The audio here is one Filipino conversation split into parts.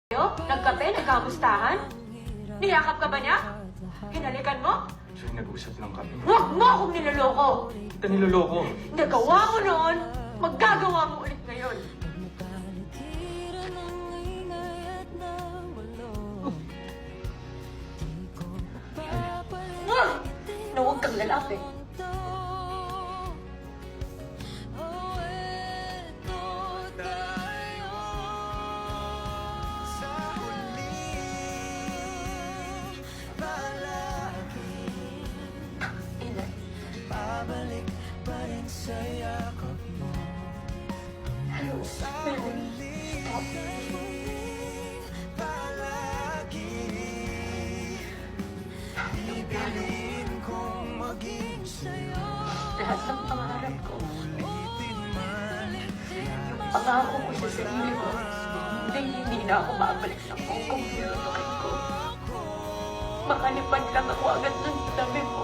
Nagkape? Nagkamustahan? Niyakap ka ba niya? Hinalikan mo? Actually, nag-usap lang kami. Huwag mo akong niloloko! Kita niloloko. Nagawa mo noon, magagawa mo ulit ngayon. Na huwag kang lalapit. Babalik pa rin sa yakap mo. Hello, Stop. Palagi pipiliin kong maging sa'yo. Lahat ng pangarap ko, Ulitin man yung pangako ko sa sarili ko, hindi na ako babalik ng Hong Kong lulukin ko. Makalipad lang ako agad dun sa tabi mo.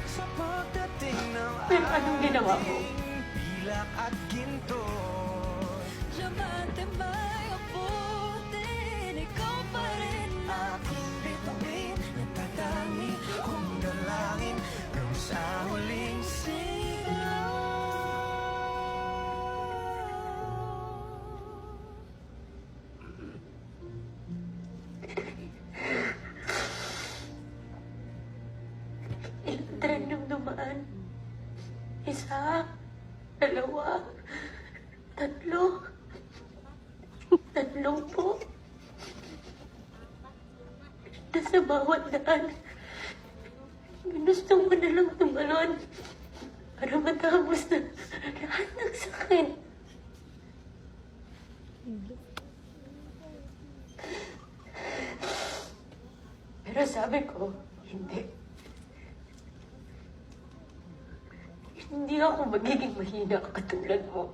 sa pagdating ng Pero anong ginawa mo? pilak at ginto. Diamante may abutin, ikaw pa rin aking bituin. Nagtatangi kong dalangin hanggang sa huling sigaw. Ilang tren yung dumaan? Isa, dalawa, tatlo. Tatlong po. Na sa bawat daan, ginusto mo na lang tumalon para matapos na lahat ng sakit. Pero sabi ko, hindi. Hindi ako magiging mahina katulad mo.